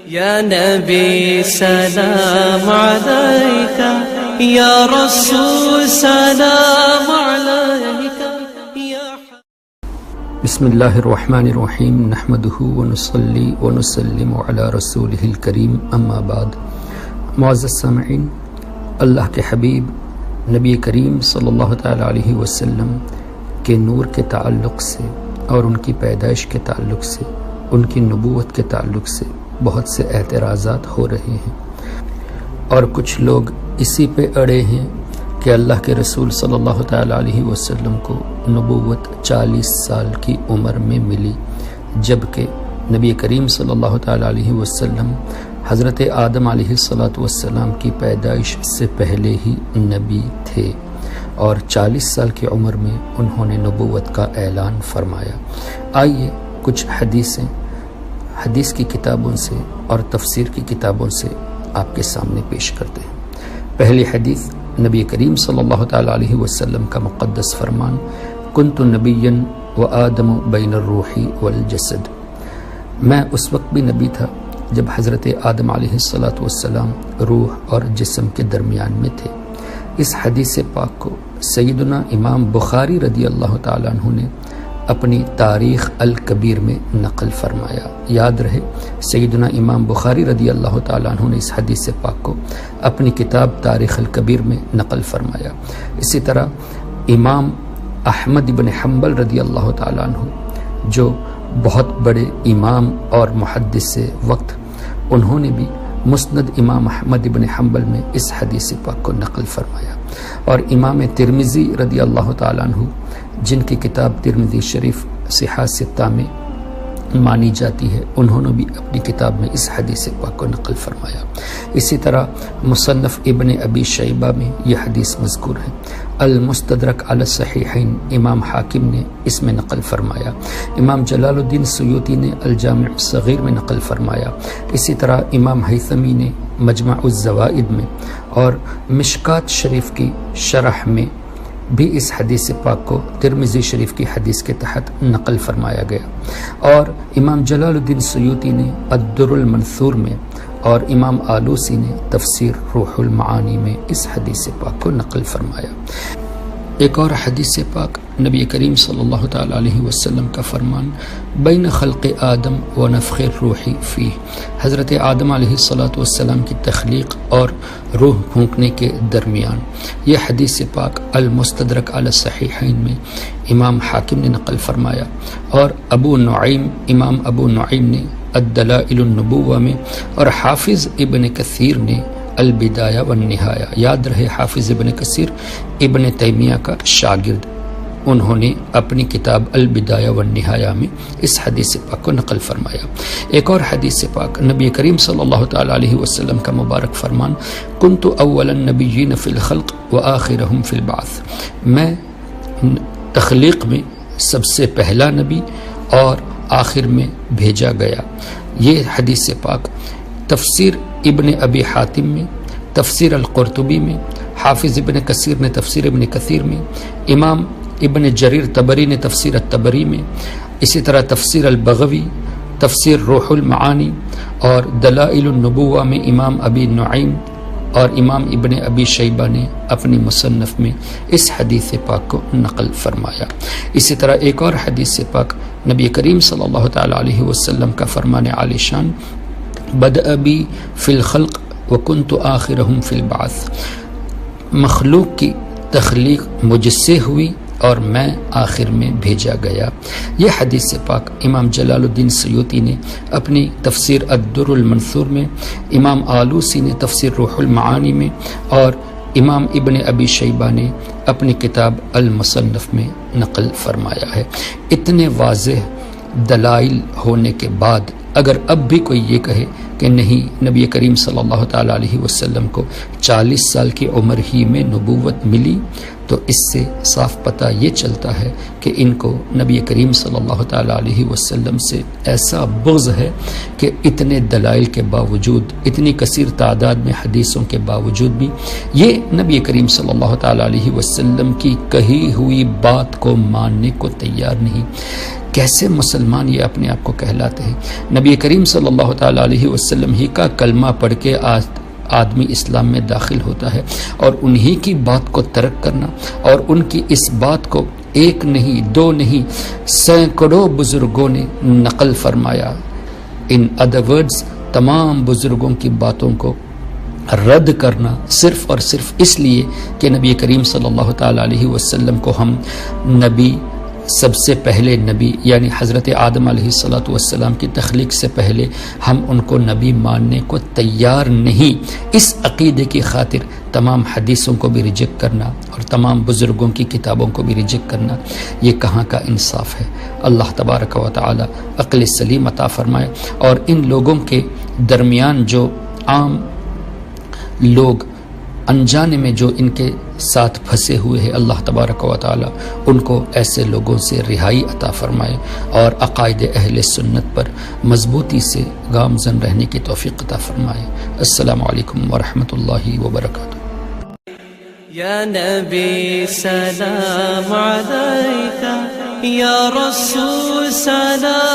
یا نبی سلام علیک، یا رسول سلام علیک، یا بسم اللہ الرحمن الرحیم، نحمدہ ونصلی ونسلم علی رسولہ الکریم، اما بعد۔ معزز سامعین، اللہ کے حبیب نبی کریم صلی اللہ تعالی علیہ وسلم کے نور کے تعلق سے اور ان کی پیدائش کے تعلق سے، ان کی نبوت کے تعلق سے بہت سے اعتراضات ہو رہے ہیں، اور کچھ لوگ اسی پہ اڑے ہیں کہ اللہ کے رسول صلی اللہ تعالی علیہ وسلم کو نبوت 40 سال کی عمر میں ملی، جبکہ نبی کریم صلی اللہ تعالی علیہ وسلم حضرت آدم علیہ السلام کی پیدائش سے پہلے ہی نبی تھے، اور 40 سال کی عمر میں انہوں نے نبوت کا اعلان فرمایا۔ آئیے کچھ حدیث کی کتابوں سے اور تفسیر کی کتابوں سے آپ کے سامنے پیش کرتے ہیں۔ پہلی حدیث، نبی کریم صلی اللہ تعالی علیہ وسلم کا مقدس فرمان، کنت نبیا وآدم بین الروح والجسد، میں اس وقت بھی نبی تھا جب حضرت آدم علیہ السلام روح اور جسم کے درمیان میں تھے۔ اس حدیث پاک کو سیدنا امام بخاری رضی اللہ تعالیٰ عنہ نے اپنی تاریخ الکبیر میں نقل فرمایا۔ یاد رہے، سیدنا امام بخاری رضی اللہ تعالیٰ عنہ نے اس حدیث پاک کو اپنی کتاب تاریخ الکبیر میں نقل فرمایا۔ اسی طرح امام احمد بن حنبل رضی اللہ تعالیٰ عنہ، جو بہت بڑے امام اور محدث وقت، انہوں نے بھی مسند امام احمد بن حنبل میں اس حدیث پاک کو نقل فرمایا، اور امام ترمذی رضی اللہ تعالیٰ عنہ، جن کی کتاب ترمذی شریف صحاح ستہ میں مانی جاتی ہے، انہوں نے بھی اپنی کتاب میں اس حدیث پاک کو نقل فرمایا۔ اسی طرح مصنف ابن ابی شیبہ میں یہ حدیث مذکور ہے۔ المستدرک علی الصحیحین، امام حاکم نے اس میں نقل فرمایا۔ امام جلال الدین سیوطی نے الجامع الصغیر میں نقل فرمایا۔ اسی طرح امام ہیثمی نے مجمع الزوائد میں اور مشکات شریف کی شرح میں بھی اس حدیث پاک کو ترمذی شریف کی حدیث کے تحت نقل فرمایا گیا، اور امام جلال الدین سیوطی نے الدر المنثور میں اور امام آلوسی نے تفسیر روح المعانی میں اس حدیث پاک کو نقل فرمایا۔ ایک اور حدیث پاک، نبی کریم صلی اللہ تعالی علیہ وسلم کا فرمان، بین خلق آدم و نفخ الروح فیہ، حضرت آدم علیہ السلام کی تخلیق اور روح پھونکنے کے درمیان۔ یہ حدیث پاک المستدرک علی الصحیحین میں امام حاکم نے نقل فرمایا، اور امام ابو نعیم نے الدلائل النبوہ میں، اور حافظ ابن کثیر نے البدایہ والنہایہ۔ یاد رہے، حافظ ابن کثیر ابن تیمیہ کا شاگرد، انہوں نے اپنی کتاب البدایہ والنہایہ میں اس حدیث پاک کو نقل فرمایا۔ ایک اور حدیث پاک، نبی کریم صلی اللہ تعالی علیہ وسلم کا مبارک فرمان، کنت اول النبیین فی الخلق وآخرہم فی البعث، میں تخلیق میں سب سے پہلا نبی اور آخر میں بھیجا گیا۔ یہ حدیث پاک تفسیر ابن ابی حاتم میں، تفسیر القرطبی میں، حافظ ابن کثیر نے تفسیر ابن کثیر میں، امام ابن جریر طبری نے تفسیر الطبری میں، اسی طرح تفسیر البغوی، تفسیر روح المعانی اور دلائل النبوہ میں امام ابی نعیم اور امام ابن ابی شیبہ نے اپنی مصنف میں اس حدیث پاک کو نقل فرمایا۔ اسی طرح ایک اور حدیث پاک، نبی کریم صلی اللہ تعالی علیہ وسلم کا فرمان عالی شان، بدأ بی فی الخلق وکنت آخرہم فی البعث، مخلوق کی تخلیق مجھ سے ہوئی اور میں آخر میں بھیجا گیا۔ یہ حدیث پاک امام جلال الدین سیوطی نے اپنی تفسیر الدر المنثور میں، امام آلوسی نے تفسیر روح المعانی میں، اور امام ابن ابی شیبہ نے اپنی کتاب المصنف میں نقل فرمایا ہے۔ اتنے واضح دلائل ہونے کے بعد اگر اب بھی کوئی یہ کہے کہ نہیں، نبی کریم صلی اللہ تعالی علیہ وسلم کو 40 سال کی عمر ہی میں نبوت ملی، تو اس سے صاف پتہ یہ چلتا ہے کہ ان کو نبی کریم صلی اللہ تعالی علیہ وسلم سے ایسا بغض ہے کہ اتنے دلائل کے باوجود، اتنی کثیر تعداد میں حدیثوں کے باوجود بھی یہ نبی کریم صلی اللہ تعالی علیہ وسلم کی کہی ہوئی بات کو ماننے کو تیار نہیں۔ کیسے مسلمان یہ اپنے آپ کو کہلاتے ہیں؟ نبی کریم صلی اللہ تعالیٰ علیہ وسلم ہی کا کلمہ پڑھ کے آدمی اسلام میں داخل ہوتا ہے، اور انہی کی بات کو ترک کرنا اور ان کی اس بات کو ایک نہیں دو نہیں سینکڑوں بزرگوں نے نقل فرمایا. ان ادر ورڈز تمام بزرگوں کی باتوں کو رد کرنا صرف اور صرف اس لیے کہ نبی کریم صلی اللہ تعالیٰ علیہ وسلم کو ہم نبی، سب سے پہلے نبی یعنی حضرت آدم علیہ السلام کی تخلیق سے پہلے ہم ان کو نبی ماننے کو تیار نہیں، اس عقیدے کی خاطر تمام حدیثوں کو بھی ریجیکٹ کرنا اور تمام بزرگوں کی کتابوں کو بھی ریجیکٹ کرنا، یہ کہاں کا انصاف ہے؟ اللہ تبارک و تعالی عقل سلیم عطا فرمائے. اور ان لوگوں کے درمیان جو عام لوگ انجانے میں جو ان کے ساتھ پھنسے ہوئے ہیں، اللہ تبارک و تعالی ان کو ایسے لوگوں سے رہائی عطا فرمائے اور عقائد اہل سنت پر مضبوطی سے گامزن رہنے کی توفیق عطا فرمائے. السلام علیکم ورحمۃ اللہ وبرکاتہ. یا نبی سلام علیکہ، یا رسول سلام